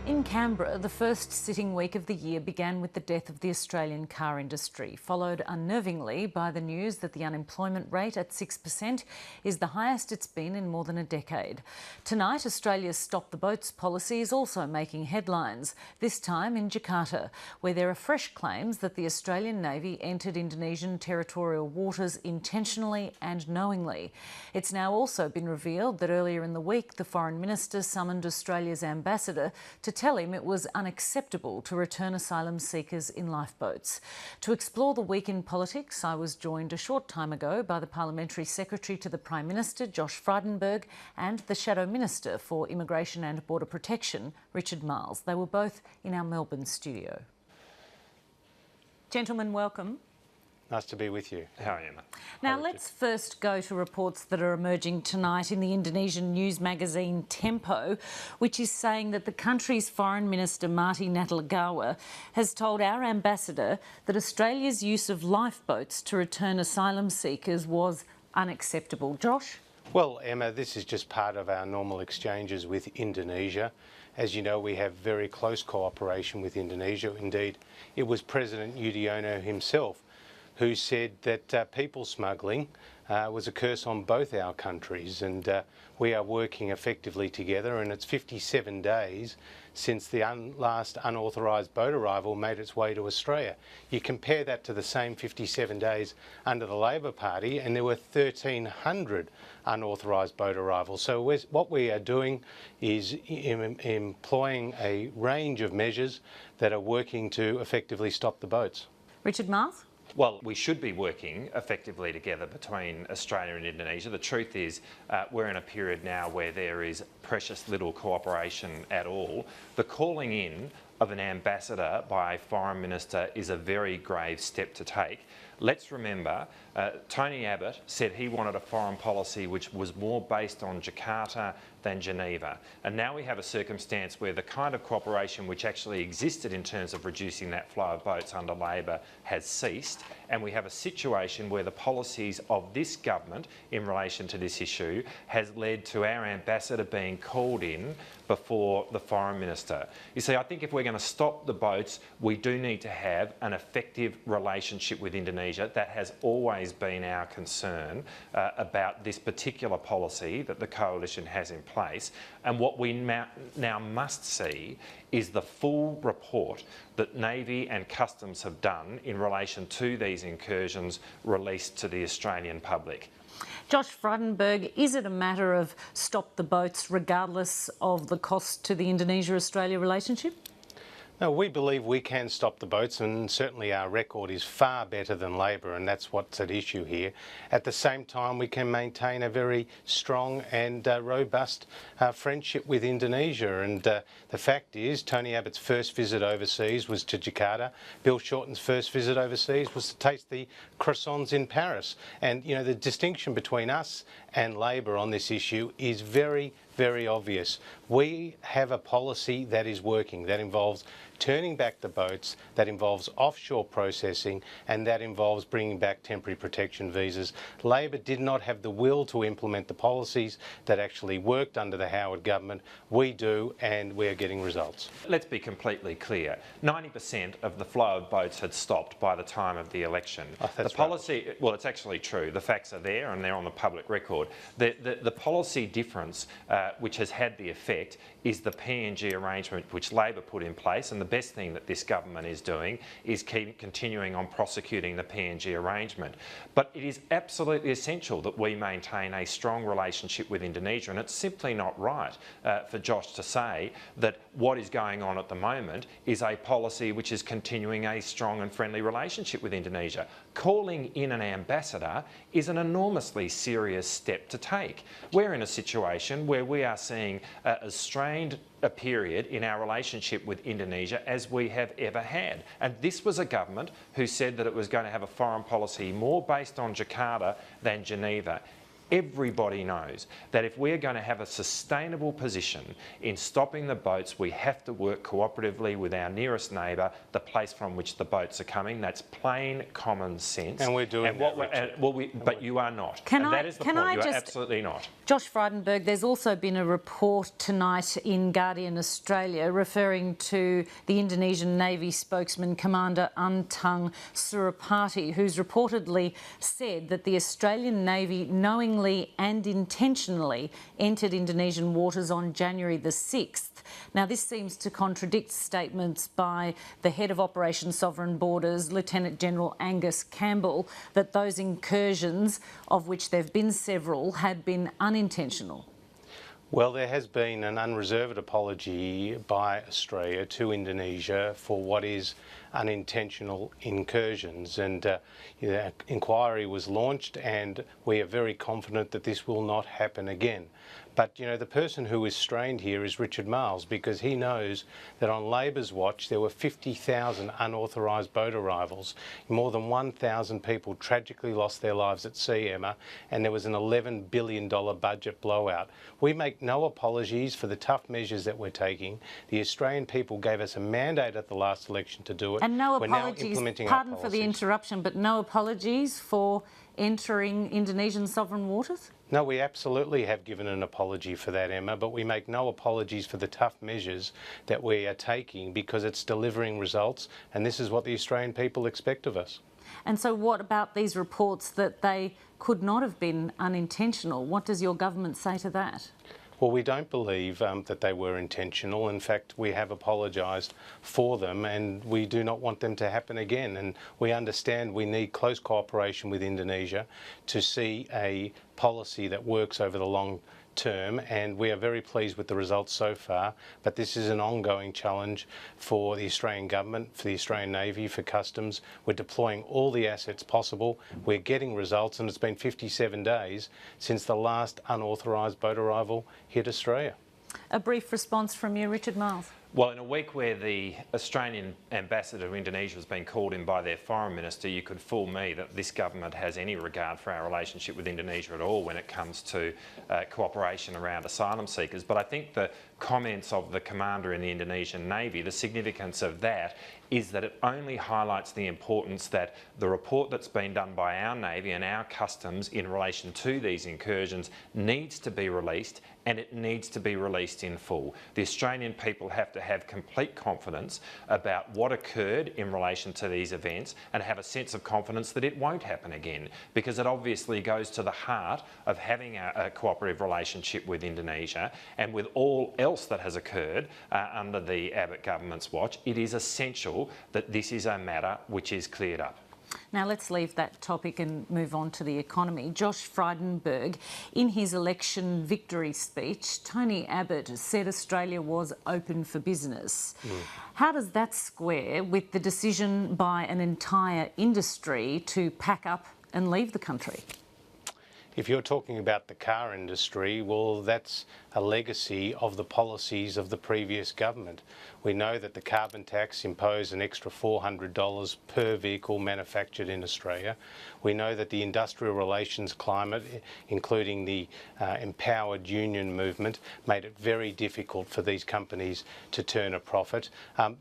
In Canberra, the first sitting week of the year began with the death of the Australian car industry, followed unnervingly by the news that the unemployment rate at 6% is the highest it's been in more than a decade. Tonight, Australia's Stop the Boats policy is also making headlines, this time in Jakarta, where there are fresh claims that the Australian Navy entered Indonesian territorial waters intentionally and knowingly. It's now also been revealed that earlier in the week, the Foreign Minister summoned Australia's ambassador to tell him it was unacceptable to return asylum seekers in lifeboats. To explore the week in politics, I was joined a short time ago by the Parliamentary Secretary to the Prime Minister, Josh Frydenberg, and the Shadow Minister for Immigration and Border Protection, Richard Marles. They were both in our Melbourne studio. Gentlemen, welcome. Nice to be with you. How are you, Emma? Now, let's first go to reports that are emerging tonight in the Indonesian news magazine Tempo, which is saying that the country's Foreign Minister, Marty Natalegawa, has told our ambassador that Australia's use of lifeboats to return asylum seekers was unacceptable. Josh? Well, Emma, this is just part of our normal exchanges with Indonesia. As you know, we have very close cooperation with Indonesia. Indeed, it was President Yudhoyono himself who said that people smuggling was a curse on both our countries, and we are working effectively together, and it's 57 days since the last unauthorised boat arrival made its way to Australia. You compare that to the same 57 days under the Labor Party, and there were 1,300 unauthorised boat arrivals. So what we are doing is employing a range of measures that are working to effectively stop the boats. Richard Marles? Well, we should be working effectively together between Australia and Indonesia. The truth is we're in a period now where there is precious little cooperation at all. The calling in of an ambassador by a foreign minister is a very grave step to take. Let's remember, Tony Abbott said he wanted a foreign policy which was more based on Jakarta than Geneva. And now we have a circumstance where the kind of cooperation which actually existed in terms of reducing that flow of boats under Labor has ceased. And we have a situation where the policies of this government in relation to this issue has led to our ambassador being called in before the Foreign Minister. You see, I think if we're going to stop the boats, we do need to have an effective relationship with Indonesia. That has always been our concern about this particular policy that the coalition has in place. And what we now must see is the full report that Navy and Customs have done in relation to these incursions released to the Australian public. Josh Frydenberg, is it a matter of stop the boats regardless of the cost to the Indonesia-Australia relationship? No, we believe we can stop the boats, and certainly our record is far better than Labor, and that's what's at issue here. At the same time, we can maintain a very strong and robust friendship with Indonesia. And the fact is, Tony Abbott's first visit overseas was to Jakarta. Bill Shorten's first visit overseas was to taste the croissants in Paris. And, you know, the distinction between us and Labor on this issue is very obvious. We have a policy that is working, that involves turning back the boats, that involves offshore processing, and that involves bringing back temporary protection visas. Labor did not have the will to implement the policies that actually worked under the Howard government. We do, and we are getting results. Let's be completely clear. 90% of the flow of boats had stopped by the time of the election. That's the policy, right. Well, it's actually true. The facts are there and they're on the public record. The policy difference which has had the effect is the PNG arrangement which Labor put in place, and the best thing that this government is doing is continuing on prosecuting the PNG arrangement. But it is absolutely essential that we maintain a strong relationship with Indonesia, and it's simply not right for Josh to say that what is going on at the moment is a policy which is continuing a strong and friendly relationship with Indonesia. Calling in an ambassador is an enormously serious step to take. We're in a situation where we are seeing as strained a period in our relationship with Indonesia as we have ever had. And this was a government who said that it was going to have a foreign policy more based on Jakarta than Geneva. Everybody knows that if we're going to have a sustainable position in stopping the boats, we have to work cooperatively with our nearest neighbour, the place from which the boats are coming. That's plain common sense. And we're doing that, but you are not. Can and I, that is the can point. I You just, are absolutely not. Josh Frydenberg, there's also been a report tonight in Guardian Australia referring to the Indonesian Navy spokesman, Commander Antung Surapati, who's reportedly said that the Australian Navy knowingly and intentionally entered Indonesian waters on January the 6th. Now, this seems to contradict statements by the head of Operation Sovereign Borders, Lieutenant General Angus Campbell, that those incursions, of which there have been several, had been unintentional. Well, there has been an unreserved apology by Australia to Indonesia for what is unintentional incursions, and the inquiry was launched, and we are very confident that this will not happen again. But, you know, the person who is strained here is Richard Marles, because he knows that on Labor's watch there were 50,000 unauthorised boat arrivals. More than 1,000 people tragically lost their lives at sea, Emma, and there was an $11 billion budget blowout. We make no apologies for the tough measures that we're taking. The Australian people gave us a mandate at the last election to do it. And no We're now apologies, implementing pardon our for the policies. interruption, but no apologies for entering Indonesian sovereign waters? No, we absolutely have given an apology for that, Emma, but we make no apologies for the tough measures that we are taking, because it's delivering results, and this is what the Australian people expect of us. And so what about these reports that they could not have been unintentional? What does your government say to that? Well, we don't believe that they were intentional. In fact, we have apologised for them, and we do not want them to happen again. And we understand we need close cooperation with Indonesia to see a policy that works over the long term, and we are very pleased with the results so far. But this is an ongoing challenge for the Australian government, for the Australian Navy, for Customs. We're deploying all the assets possible. We're getting results, and it's been 57 days since the last unauthorised boat arrival hit Australia. A brief response from you, Richard Marles. Well, in a week where the Australian ambassador to Indonesia has been called in by their foreign minister, you could fool me that this government has any regard for our relationship with Indonesia at all when it comes to cooperation around asylum seekers. But I think the comments of the commander in the Indonesian Navy, the significance of that is that it only highlights the importance that the report that's been done by our Navy and our Customs in relation to these incursions needs to be released, and it needs to be released in full. The Australian people have to have complete confidence about what occurred in relation to these events and have a sense of confidence that it won't happen again, because it obviously goes to the heart of having a cooperative relationship with Indonesia, and with all else that has occurred under the Abbott government's watch, it is essential that this is a matter which is cleared up. Now let's leave that topic and move on to the economy. Josh Frydenberg, in his election victory speech, Tony Abbott said Australia was open for business. How does that square with the decision by an entire industry to pack up and leave the country? If you're talking about the car industry, well, that's a legacy of the policies of the previous government. We know that the carbon tax imposed an extra $400 per vehicle manufactured in Australia. We know that the industrial relations climate, including the empowered union movement, made it very difficult for these companies to turn a profit.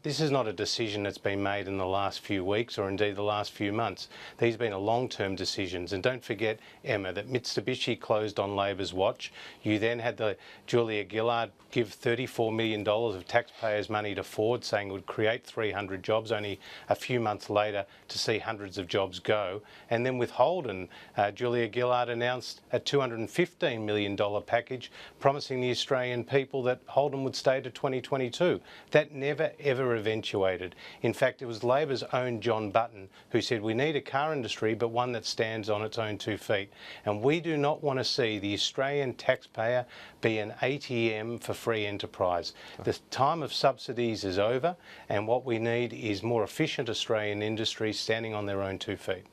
This is not a decision that's been made in the last few weeks or indeed the last few months. These have been long-term decisions. And don't forget, Emma, that Mitsubishi closed on Labor's watch. You then had the Julia Gillard give $34 million of taxpayers' money to Ford, saying it would create 300 jobs, only a few months later to see hundreds of jobs go. And then with Holden, Julia Gillard announced a $215 million package, promising the Australian people that Holden would stay to 2022. That never, ever eventuated. In fact, it was Labor's own John Button who said we need a car industry, but one that stands on its own 2 feet. And we do not want to see the Australian taxpayer be an ATM for free enterprise. The time of subsidies is over, and what we need is more efficient Australian industry standing on their own 2 feet.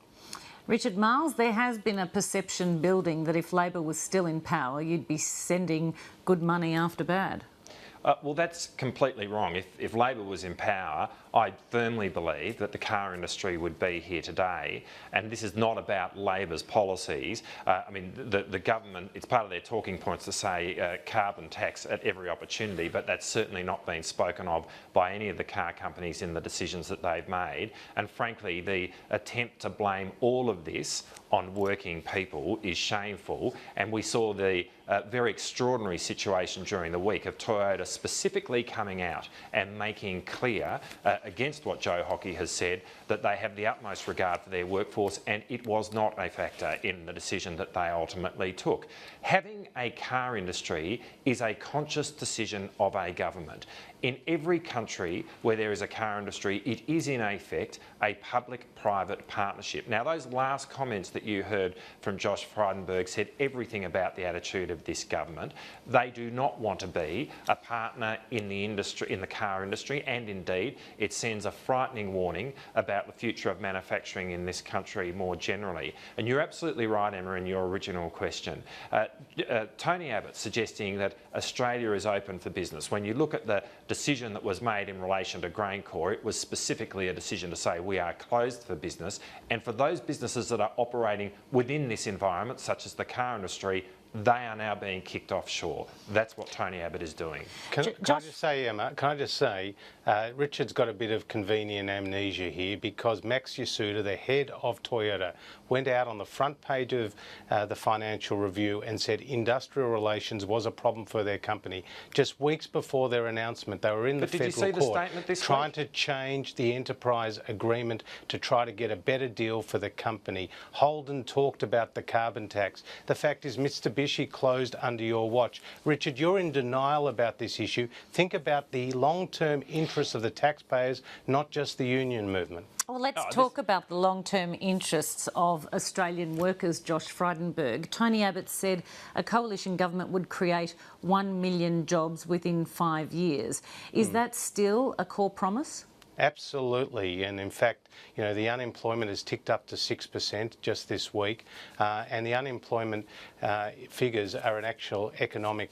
Richard Marles, there has been a perception building that if Labor was still in power, you'd be sending good money after bad. Well, that's completely wrong. If Labor was in power, I firmly believe that the car industry would be here today. And this is not about Labor's policies. I mean, the government, it's part of their talking points to say carbon tax at every opportunity, but that's certainly not been spoken of by any of the car companies in the decisions that they've made. And frankly, the attempt to blame all of this on working people is shameful. And we saw the very extraordinary situation during the week of Toyota specifically coming out and making clear, against what Joe Hockey has said, that they have the utmost regard for their workforce, and it was not a factor in the decision that they ultimately took. Having a car industry is a conscious decision of a government. In every country where there is a car industry, it is in effect a public-private partnership. Now, those last comments that you heard from Josh Frydenberg said everything about the attitude of this government. They do not want to be a partner in the industry, in the car industry, and indeed it sends a frightening warning about the future of manufacturing in this country more generally. And you're absolutely right, Emma, in your original question. Tony Abbott suggesting that Australia is open for business. When you look at the decision that was made in relation to GrainCorp, it was specifically a decision to say we are closed for business, and for those businesses that are operating within this environment, such as the car industry, they are now being kicked offshore. That's what Tony Abbott is doing. Can I just say, Emma, Richard's got a bit of convenient amnesia here, because Max Yasuda, the head of Toyota, went out on the front page of the Financial Review and said industrial relations was a problem for their company. Just weeks before their announcement, they were in the federal court trying to change the enterprise agreement to try to get a better deal for the company. Holden talked about the carbon tax. The fact is, Mitsubishi closed under your watch. Richard, you're in denial about this issue. Think about the long-term interests of the taxpayers, not just the union movement. Well, let's talk about the long-term interests of Australian workers, Josh Frydenberg. Tony Abbott said a coalition government would create 1 million jobs within 5 years. Is that still a core promise? Absolutely, and in fact, you know, the unemployment has ticked up to 6% just this week, and the unemployment figures are an actual economic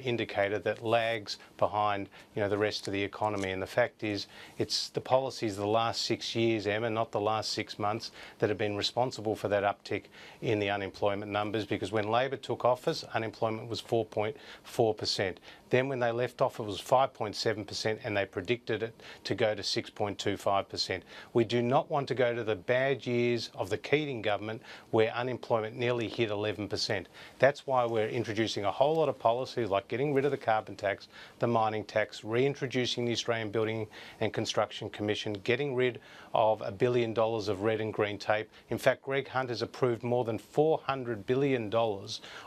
indicator that lags behind, you know, the rest of the economy. And the fact is, it's the policies of the last 6 years, Emma, not the last 6 months, that have been responsible for that uptick in the unemployment numbers. Because when Labor took office, unemployment was 4.4%. Then when they left off, it was 5.7%, and they predicted it to go to 6.25%. We do not want to go to the bad years of the Keating government, where unemployment nearly hit 11%. That's why we're introducing a whole lot of policies like getting rid of the carbon tax, the mining tax, reintroducing the Australian Building and Construction Commission, getting rid of $1 billion of red and green tape. In fact, Greg Hunt has approved more than $400 billion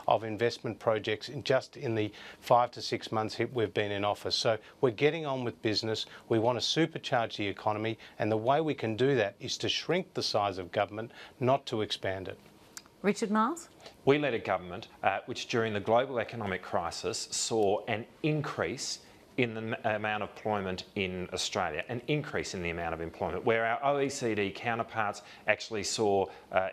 of investment projects just in the 5 to 6 months we've been in office. So we're getting on with business. We want to supercharge the economy, and the way we can do that is to shrink the size of government, not to expand it. Richard Marles? We led a government which during the global economic crisis saw an increase in the amount of employment in Australia, an increase in the amount of employment, where our OECD counterparts actually saw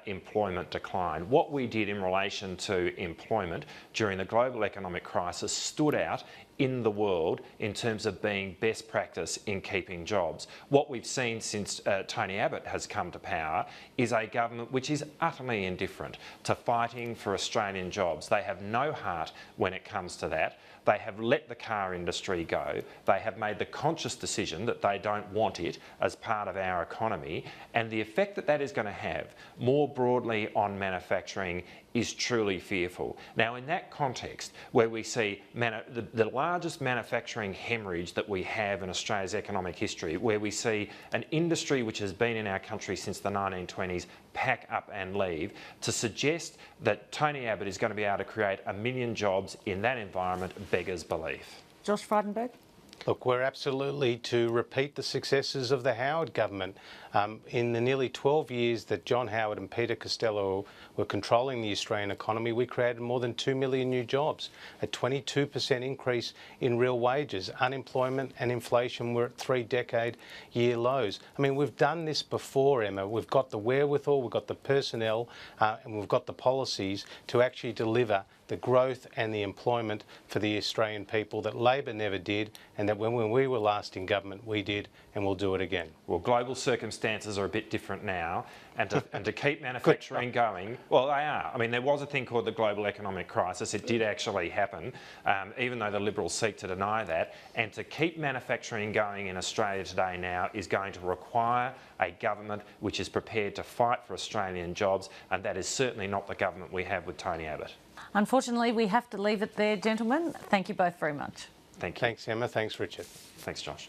employment decline. What we did in relation to employment during the global economic crisis stood out in the world in terms of being best practice in keeping jobs. What we've seen since Tony Abbott has come to power is a government which is utterly indifferent to fighting for Australian jobs. They have no heart when it comes to that. They have let the car industry go. They have made the conscious decision that they don't want it as part of our economy, and the effect that that is going to have more broadly on manufacturing is truly fearful. Now, in that context, where we see the largest manufacturing hemorrhage that we have in Australia's economic history, where we see an industry which has been in our country since the 1920s pack up and leave, to suggest that Tony Abbott is going to be able to create 1 million jobs in that environment beggars belief. Josh Frydenberg? Look, we're absolutely to repeat the successes of the Howard government. In the nearly 12 years that John Howard and Peter Costello were controlling the Australian economy, we created more than 2 million new jobs, a 22% increase in real wages. Unemployment and inflation were at 3-decade-year lows. I mean, we've done this before, Emma. We've got the wherewithal, we've got the personnel, and we've got the policies to actually deliver the growth and the employment for the Australian people that Labor never did, and that when we were last in government, we did, and we'll do it again. Well, global circumstances are a bit different now, and to keep manufacturing going, well, they are. I mean, there was a thing called the global economic crisis. It did actually happen, even though the Liberals seek to deny that. And to keep manufacturing going in Australia today now is going to require a government which is prepared to fight for Australian jobs, and that is certainly not the government we have with Tony Abbott. Unfortunately, we have to leave it there, gentlemen. Thank you both very much. Thank you. Thanks, Emma. Thanks, Richard. Thanks, Josh.